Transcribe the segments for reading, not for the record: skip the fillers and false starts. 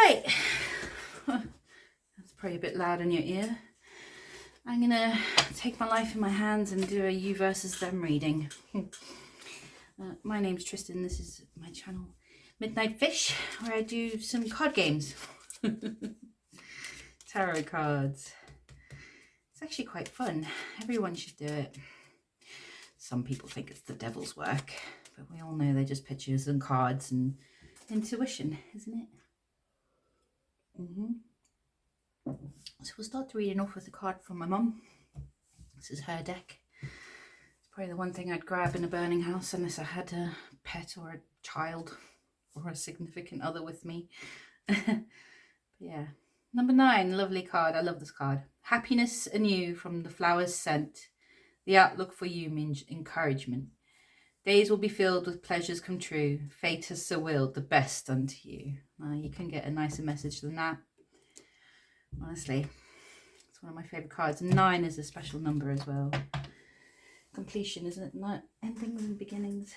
Right, that's probably a bit loud in your ear. I'm gonna take my life in my hands and do a you versus them reading. My name's Tristan. This is my channel, Midnight Fish, where I do some card games. Tarot cards. It's actually quite fun. Everyone should do it. Some people think it's the devil's work, but we all know they're just pictures and cards and intuition, isn't it? So we'll start reading off with a card from my mum. This is her deck. It's probably the one thing I'd grab in a burning house unless I had a pet or a child or a significant other with me. Yeah. Number 9, lovely card. I love this card. Happiness anew from the flowers sent. The outlook for you means encouragement. Days will be filled with pleasures come true. Fate has so willed the best unto you. You can get a nicer message than that. Honestly, it's one of my favourite cards. 9 is a special number as well. Completion, isn't it? Not endings and beginnings.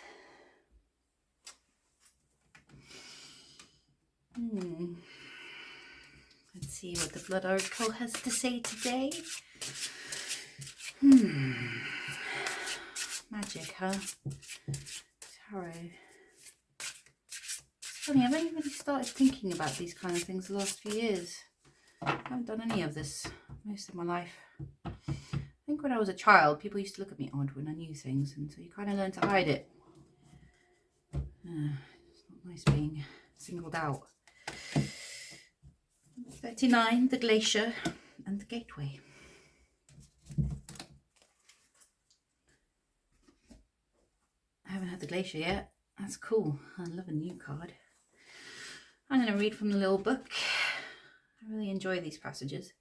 Let's see what the Blood Oracle has to say today. Magic, huh? Tarot. It's funny, I've only really started thinking about these kind of things the last few years. I haven't done any of this most of my life. I think when I was a child, people used to look at me odd when I knew things, and so you kind of learn to hide it. It's not nice being singled out. 39, the Glacier and the Gateway. I haven't had the Glacier yet. That's cool. I love a new card. I'm going to read from the little book. I really enjoy these passages.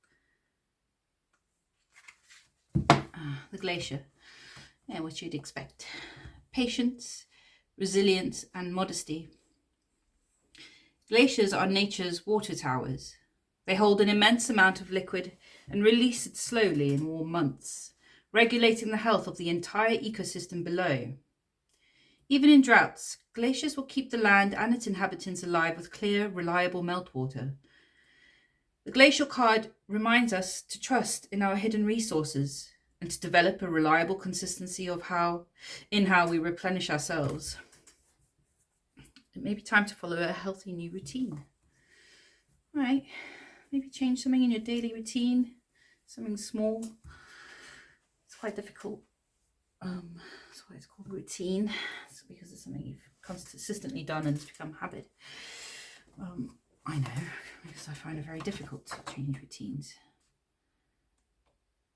The Glacier. Yeah, what you'd expect. Patience, resilience, and modesty. Glaciers are nature's water towers. They hold an immense amount of liquid and release it slowly in warm months, regulating the health of the entire ecosystem below. Even in droughts, glaciers will keep the land and its inhabitants alive with clear, reliable meltwater. The glacial card reminds us to trust in our hidden resources and to develop a reliable consistency of how we replenish ourselves. It may be time to follow a healthy new routine. All right, maybe change something in your daily routine, something small. It's quite difficult. That's why it's called routine. It's because it's something you've consistently done and it's become habit. I know, because I find it very difficult to change routines.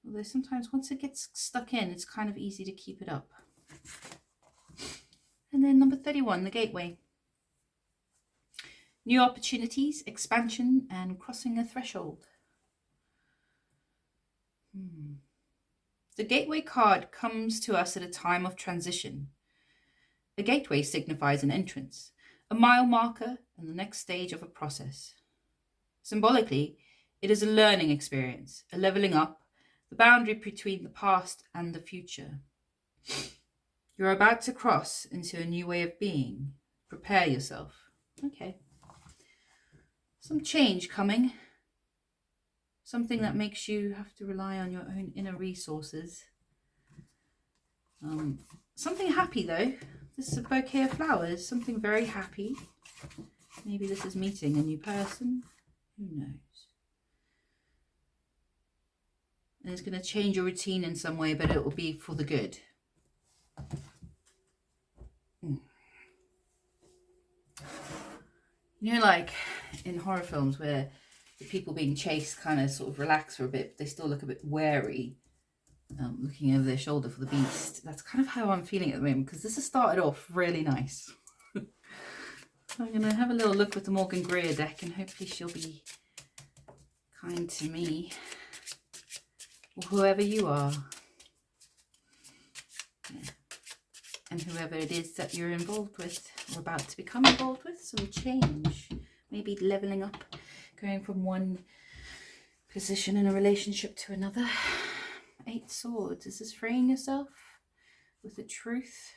Although sometimes once it gets stuck in, it's kind of easy to keep it up. And then number 31, the Gateway. New opportunities, expansion, and crossing a threshold. The Gateway card comes to us at a time of transition. A gateway signifies an entrance, a mile marker, and the next stage of a process. Symbolically, it is a learning experience, a leveling up, the boundary between the past and the future. You're about to cross into a new way of being. Prepare yourself. Okay. Some change coming. Something that makes you have to rely on your own inner resources. Something happy though. This is a bouquet of flowers. Something very happy. Maybe this is meeting a new person. Who knows? And it's going to change your routine in some way, but it will be for the good. You know, like in horror films where the people being chased kind of sort of relax for a bit, but they still look a bit wary, looking over their shoulder for the beast. That's kind of how I'm feeling at the moment, because this has started off really nice. I'm going to have a little look with the Morgan Greer deck, and hopefully she'll be kind to me, or whoever you are. Yeah. And whoever it is that you're involved with, or about to become involved with, some change. Maybe leveling up, going from one position in a relationship to another. 8 Swords. Is this freeing yourself with the truth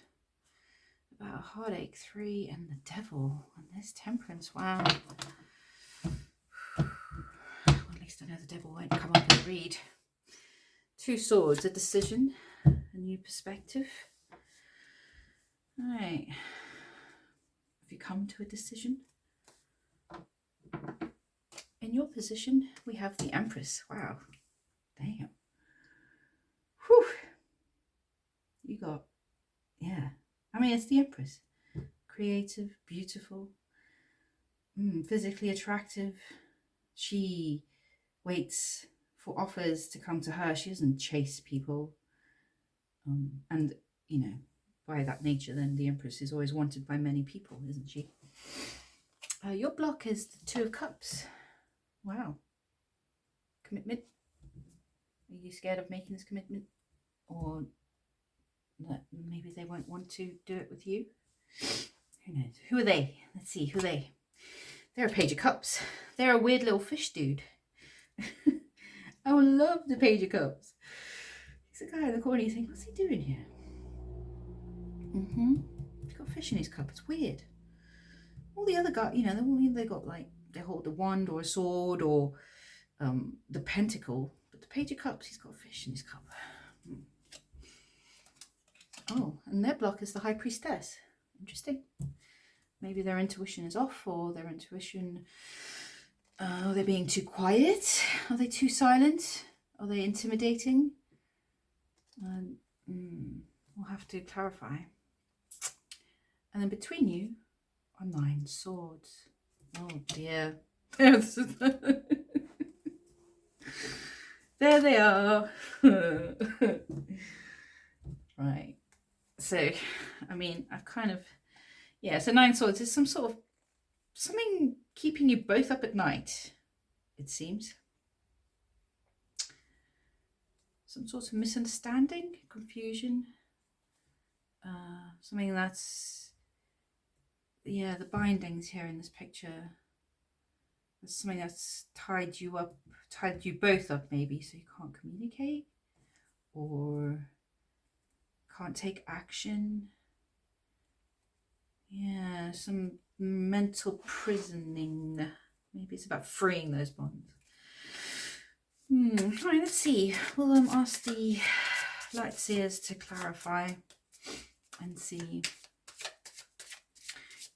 about a heartache? 3 and the Devil. And there's Temperance. Wow. I know the devil won't come up and read. 2 swords, a decision, a new perspective. All right. Have you come to a decision? In your position, we have the Empress. Wow. Damn. Whew. You got, yeah. I mean, it's the Empress. Creative, beautiful, physically attractive. She waits for offers to come to her. She doesn't chase people. And, you know, by that nature, then the Empress is always wanted by many people, isn't she? Your block is the 2 of Cups. Wow. Commitment. Are you scared of making this commitment? Or that maybe they won't want to do it with you? Who knows? Who are they? Let's see, who are they? They're a Page of Cups. They're a weird little fish dude. I would love the Page of Cups. He's a guy in the corner. You think, what's he doing here? He's got fish in his cup. It's weird. All the other guys, you know, they got like, they hold the wand or a sword or the pentacle. But the Page of Cups, he's got fish in his cup. Oh, and their block is the High Priestess. Interesting. Maybe their intuition is off, or their intuition... are they being too quiet? Are they too silent? Are they intimidating? We'll have to clarify. And then between you are 9 swords. Oh dear. There they are. Right. So, I mean, I've kind of... Yeah, so 9 swords is some sort of... something keeping you both up at night, it seems. Some sort of misunderstanding, confusion. Something that's... Yeah, the bindings here in this picture. There's something that's tied you up, tied you both up maybe, so you can't communicate. Or can't take action. Yeah, some mental prisoning. Maybe it's about freeing those bonds. All right, let's see. We'll ask the Lightseers to clarify and see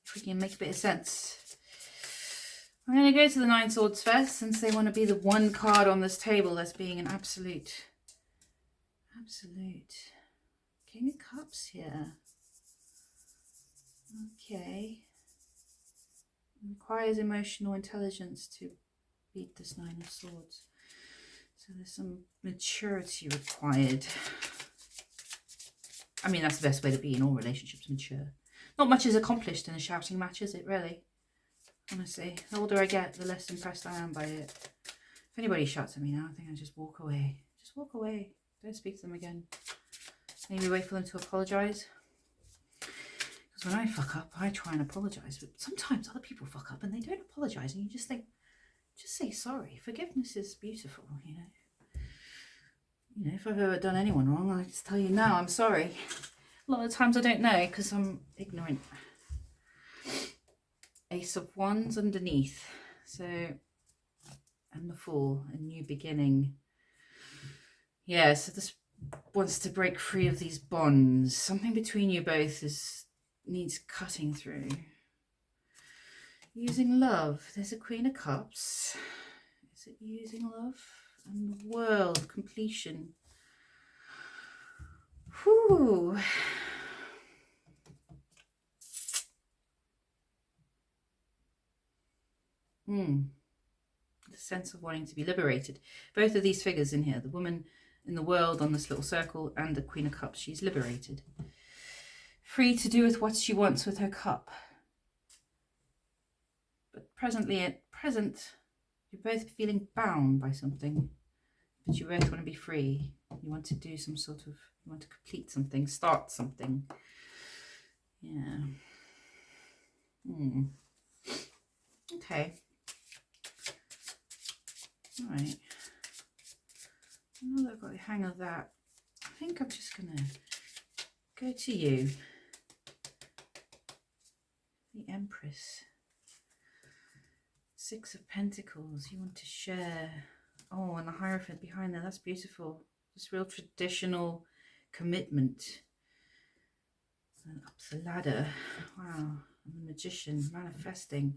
if we can make a bit of sense. I'm going to go to the 9 swords first, since they want to be the one card on this table that's being an absolute King of Cups here. Okay. It requires emotional intelligence to beat this 9 of swords. So there's some maturity required. I mean, that's the best way to be in all relationships, mature. Not much is accomplished in a shouting match, is it, really? Honestly, the older I get, the less impressed I am by it. If anybody shouts at me now, I think I just walk away. Just walk away. Don't speak to them again. Maybe wait for them to apologise. Because when I fuck up, I try and apologise. But sometimes other people fuck up and they don't apologise. And you just think, just say sorry. Forgiveness is beautiful, you know. You know, if I've ever done anyone wrong, I just tell you now, I'm sorry. A lot of times I don't know because I'm ignorant. Ace of Wands underneath. So, and the Fool, a new beginning. Yeah, so this wants to break free of these bonds. Something between you both needs cutting through. Using love. There's a Queen of Cups. Is it using love? And the World, completion. Whew. The sense of wanting to be liberated. Both of these figures in here, the woman in the World on this little circle and the Queen of Cups, she's liberated. Free to do with what she wants with her cup. But presently, at present, you're both feeling bound by something. But you both want to be free. You want to do some sort of, you want to complete something, start something. Yeah. Okay. All right. Now that I've got the hang of that, I think I'm just going to go to you. The Empress. 6 of Pentacles. You want to share Oh, and the Hierophant behind there. That's beautiful. Just real traditional commitment. And up the ladder. Wow. And the Magician manifesting.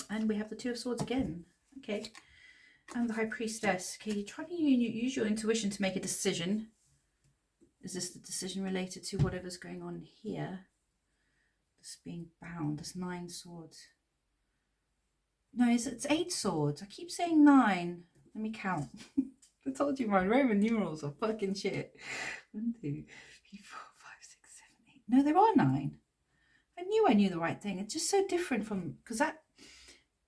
And we have the Two of Swords again. Okay. And the High Priestess. Okay, you're trying to use your intuition to make a decision. Is this the decision related to whatever's going on here? This being bound. This 9 swords. No, it's 8 swords. I keep saying 9. Let me count. I told you my Roman numerals are fucking shit. 1, 2, 3, 4, 5, 6, 7, 8. No, there are 9. I knew the right thing. It's just so different from, because that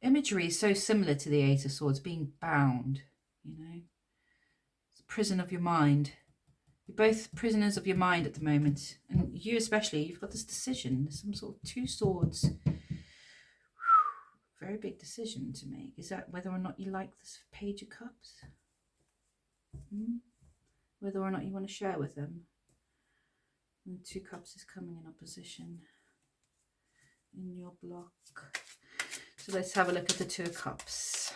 imagery is so similar to the 8 of Swords, being bound, you know. It's a prison of your mind. You're both prisoners of your mind at the moment. And you especially, you've got this decision. Some sort of 2 swords. Very big decision to make. Is that whether or not you like this Page of Cups? Whether or not you want to share with them. And the 2 Cups is coming in opposition in your block. So let's have a look at the 2 of Cups.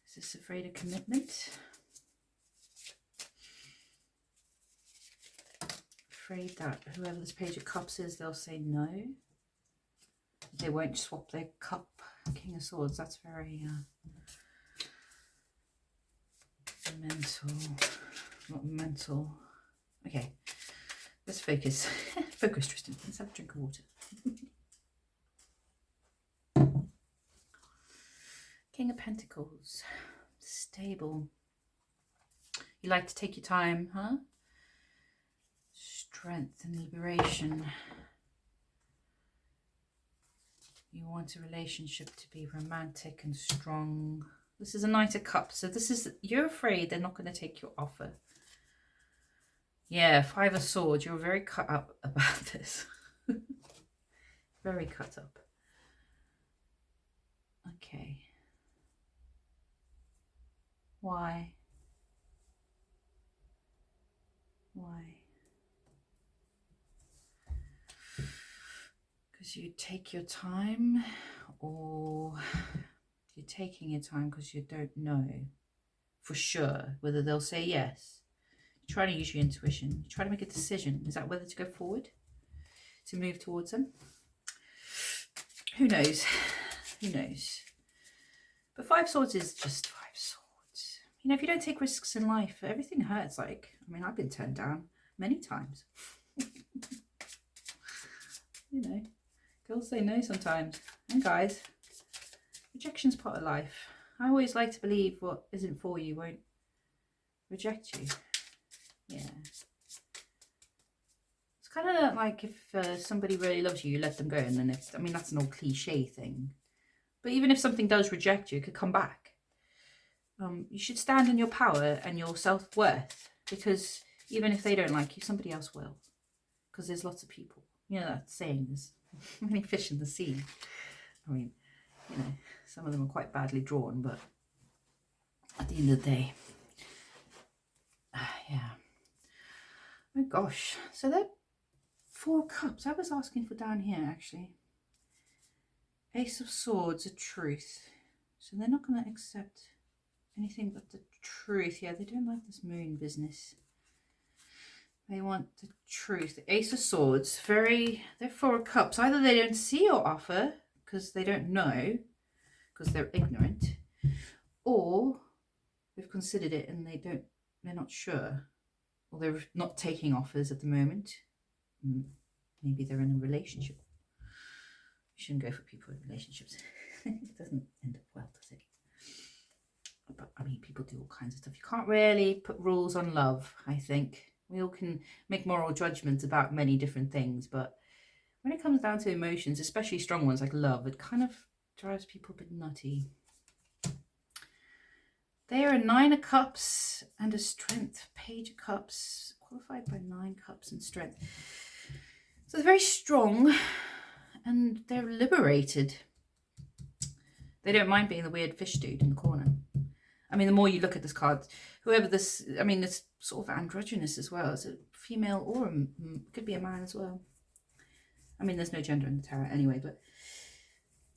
Is this afraid of commitment? Afraid that whoever this Page of Cups is, they'll say no. They won't swap their cup. King of Swords, that's very mental. Not mental. Okay, let's focus. Focus, Tristan. Let's have a drink of water. King of Pentacles. Stable. You like to take your time, huh? Strength and liberation. You want a relationship to be romantic and strong. This is a Knight of Cups. So this is, you're afraid they're not going to take your offer. Yeah, 5 of Swords. You're very cut up about this. Very cut up. Okay. Why? Why? Because you take your time, or you're taking your time because you don't know for sure whether they'll say yes. You're trying to use your intuition. You're trying to make a decision. Is that whether to go forward, to move towards them? Who knows? Who knows? But 5 Swords is just 5 Swords. You know, if you don't take risks in life, everything hurts. Like, I mean, I've been turned down many times. You know. Girls say no sometimes. And guys, rejection's part of life. I always like to believe what isn't for you won't reject you. Yeah. It's kind of like if somebody really loves you, you let them go. And then I mean, that's an old cliche thing. But even if something does reject you, it could come back. You should stand in your power and your self-worth. Because even if they don't like you, somebody else will. Because there's lots of people. You know that saying, there's many fish in the sea. I mean, you know, some of them are quite badly drawn, but at the end of the day, yeah. Oh gosh, so they're 4 cups. I was asking for down here actually. Ace of Swords, a truth. So they're not going to accept anything but the truth. Yeah, they don't like this moon business. They want the truth. The Ace of Swords, they're 4 cups. Either they don't see your offer because they don't know, because they're ignorant, or they've considered it and they're not sure, or they're not taking offers at the moment. Maybe they're in a relationship. You shouldn't go for people in relationships. It doesn't end up well, does it? But I mean, people do all kinds of stuff. You can't really put rules on love, I think. We all can make moral judgments about many different things, but when it comes down to emotions, especially strong ones like love, it kind of drives people a bit nutty. They are a 9 of Cups and a Strength. Page of Cups, qualified by 9 cups and Strength. So they're very strong and they're liberated. They don't mind being the weird fish dude in the corner. I mean, the more you look at this card, whoever this, I mean, it's sort of androgynous as well. It's a female or could be a man as well. I mean, there's no gender in the tarot anyway, but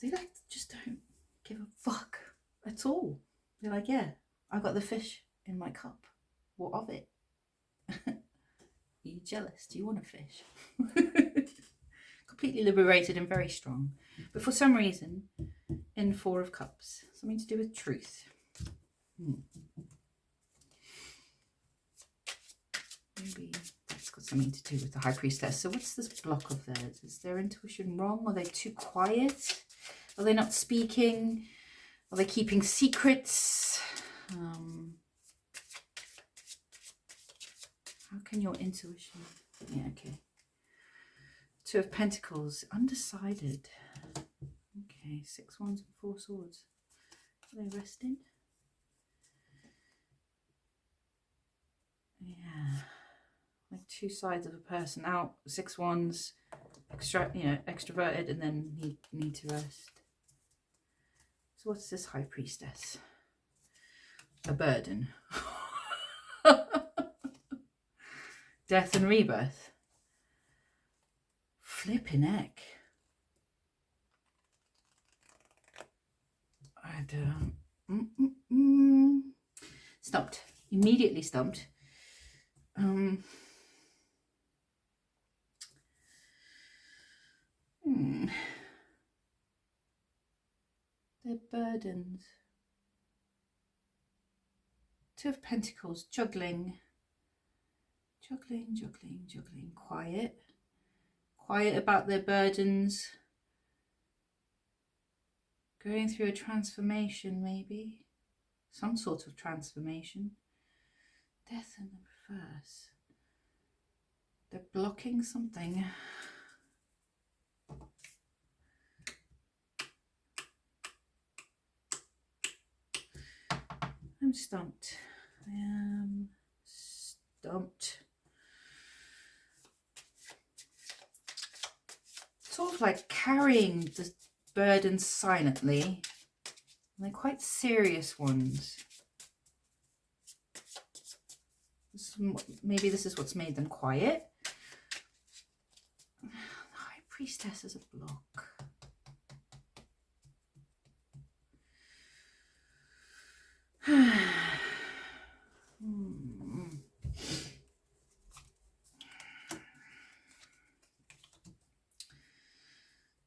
they like just don't give a fuck at all. They're like, yeah, I got the fish in my cup. What of it? Are you jealous? Do you want a fish? Completely liberated and very strong. But for some reason, in Four of Cups, something to do with truth. Maybe that's got something to do with the High Priestess. So what's this block of theirs? Is their intuition wrong? Are they too quiet? Are they not speaking? Are they keeping secrets? How can your intuition... Yeah, okay. Two of Pentacles, undecided. Okay, 6 wands and 4 swords. Are they resting? Yeah, like two sides of a person out. 6 wands, extroverted, and then need to rest. So what's this High Priestess? A burden. Death and rebirth. Flipping heck. Stumped. Immediately stumped. They're burdens. Two of Pentacles, juggling. Juggling. Quiet about their burdens. Going through a transformation, maybe. Some sort of transformation. Death in the reverse. They're blocking something. I'm stumped. I am stumped. Sort of like carrying the burden silently. And they're quite serious ones. Maybe this is what's made them quiet. The High Priestess is a block.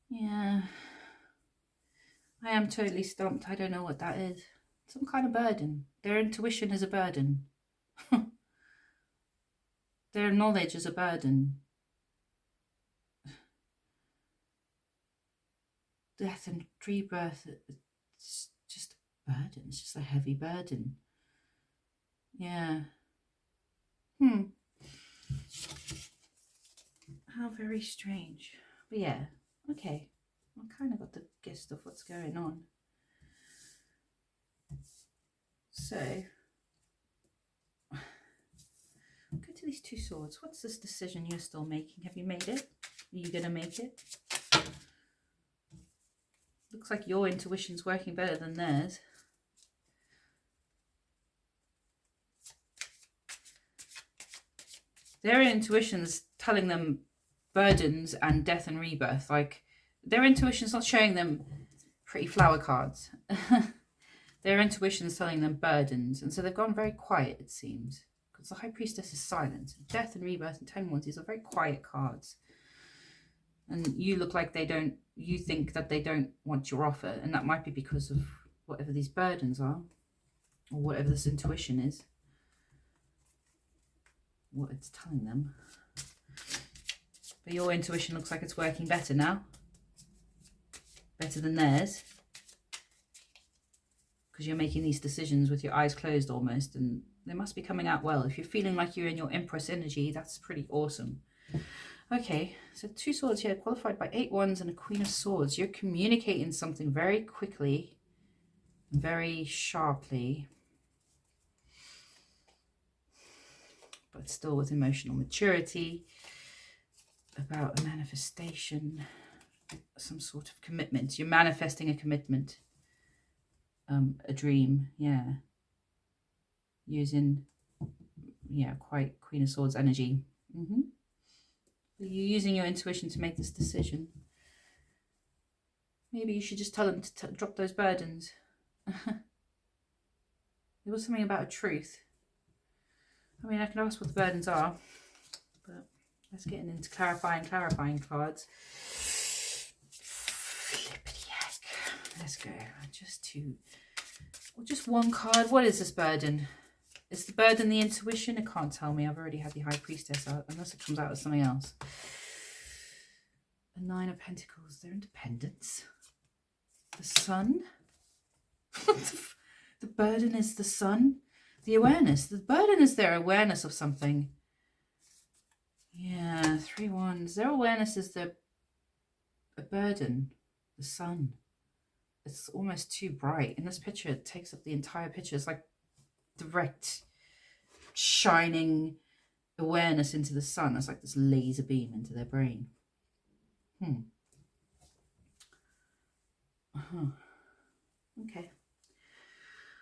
Yeah, I am totally stumped. I don't know what that is. Some kind of burden. Their intuition is a burden. Their knowledge is a burden. Death and rebirth, it's just a burden. It's just a heavy burden. Yeah. How very strange. But yeah, okay. I kind of got the gist of what's going on. So, go to these 2 swords. What's this decision you're still making? Have you made it? Are you going to make it? Looks like your intuition's working better than theirs. Their intuition's telling them burdens and death and rebirth. Like, their intuition's not showing them pretty flower cards. Their intuition's telling them burdens. And so they've gone very quiet, it seems. Because the High Priestess is silent. Death and rebirth and 10 wands, these are very quiet cards. And you look like you think that they don't want your offer. And that might be because of whatever these burdens are. Or whatever this intuition is. What it's telling them. But your intuition looks like it's working better now. Better than theirs. Because you're making these decisions with your eyes closed almost. And they must be coming out well. If you're feeling like you're in your Empress energy, that's pretty awesome. Okay, so 2 swords here, qualified by 8 wands and a Queen of Swords. You're communicating something very quickly, very sharply, but still with emotional maturity, about a manifestation, some sort of commitment. You're manifesting a commitment, a dream, yeah. Using, yeah, quite Queen of Swords energy. You're using your intuition to make this decision. Maybe you should just tell them to drop those burdens. There was something about a truth. I mean, I can ask what the burdens are, but let's get into clarifying cards. Flippity heck. Let's go. Just one card. What is this burden? Is the burden the intuition? It can't tell me. I've already had the High Priestess out, unless it comes out as something else. The Nine of Pentacles. Their independence. The Sun. The burden is the Sun. The awareness. The burden is their awareness of something. Yeah, 3 wands. Their awareness is a burden. The Sun. It's almost too bright. In this picture, it takes up the entire picture. It's like direct, shining awareness into the sun. It's like this laser beam into their brain. Okay.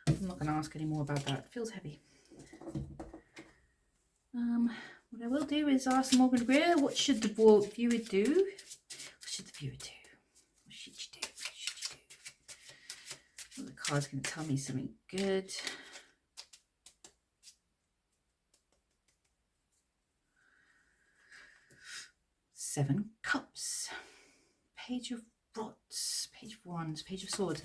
I'm not going to ask any more about that. It feels heavy. What I will do is ask Morgan Greer, what should the viewer do? What should the viewer do? What should you do? What should you do? Well, the card's going to tell me something good. Seven Cups. Page of Rods. Page of Wands. Page of Swords.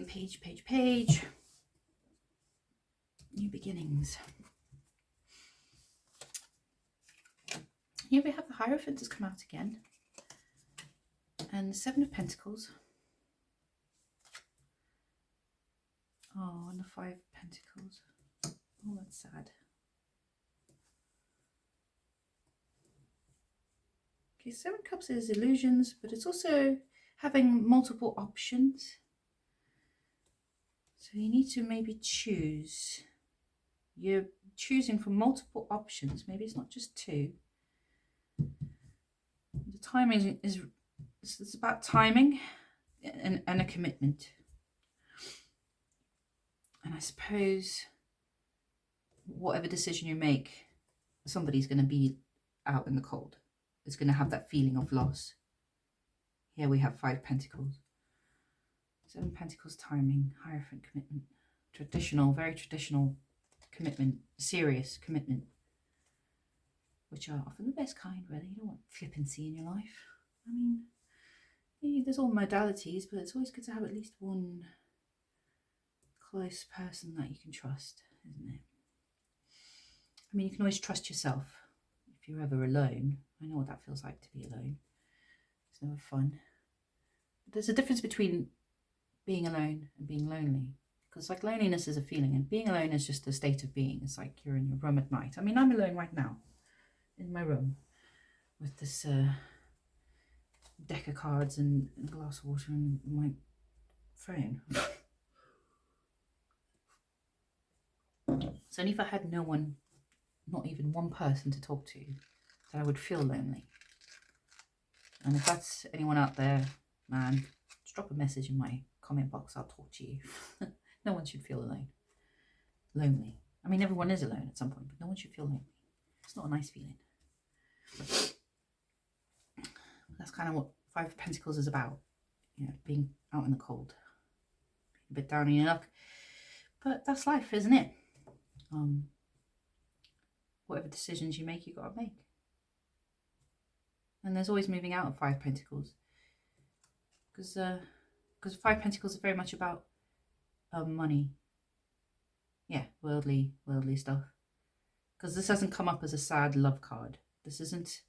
Page. New beginnings. Here we have the Hierophant has come out again. And the Seven of Pentacles. Oh, and the Five of Pentacles. Oh, that's sad. Okay, Seven Cups is illusions, but it's also having multiple options. So you need to maybe choose. You're choosing from multiple options. Maybe it's not just 2. The timing it's about timing and a commitment. And I suppose whatever decision you make, somebody's going to be out in the cold. It's going to have that feeling of loss. Here we have 5 Pentacles. 7 Pentacles, timing, Hierophant, commitment. Traditional, very traditional commitment, serious commitment. Which are often the best kind, really. You don't want flippancy in your life. I mean, yeah, there's all modalities, but it's always good to have at least one close person that you can trust, isn't it? I mean, you can always trust yourself if you're ever alone. I know what that feels like to be alone. It's never fun. But there's a difference between being alone and being lonely. Because like loneliness is a feeling and being alone is just a state of being. It's like you're in your room at night. I mean, I'm alone right now in my room with this deck of cards and a glass of water and my phone. So only if I had no one, not even one person to talk to, that I would feel lonely. And if that's anyone out there, man, just drop a message in my comment box. I'll talk to you. No one should feel lonely. I mean, everyone is alone at some point, but no one should feel lonely. It's not a nice feeling. That's kind of what 5 of Pentacles is about. You know, being out in the cold. Being a bit down on your luck. But that's life, isn't it? Whatever decisions you make, you got to make. And there's always moving out of 5 Pentacles. Because 5 Pentacles are very much about money. Yeah, worldly stuff. Because this hasn't come up as a sad love card. This isn't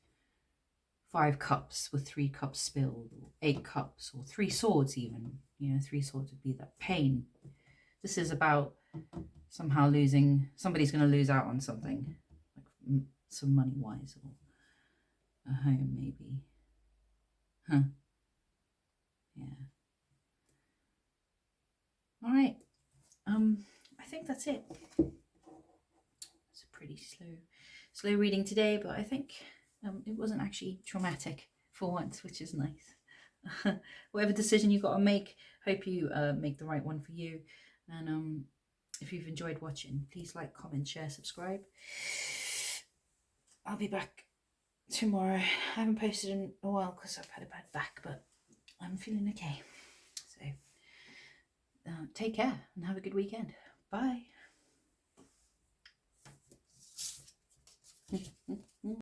5 cups with 3 cups spilled, or 8 cups, or 3 swords even. You know, 3 swords would be that pain. This is about somehow losing, somebody's going to lose out on something. Like some money-wise, or a home maybe. Huh. Yeah. All right. I think that's it. It's a pretty slow reading today, but I think it wasn't actually traumatic for once, which is nice. Whatever decision you got to make, hope you make the right one for you. And if you've enjoyed watching, please like, comment, share, subscribe. I'll be back tomorrow. I haven't posted in a while because I've had a bad back, but I'm feeling okay. So take care and have a good weekend. Bye.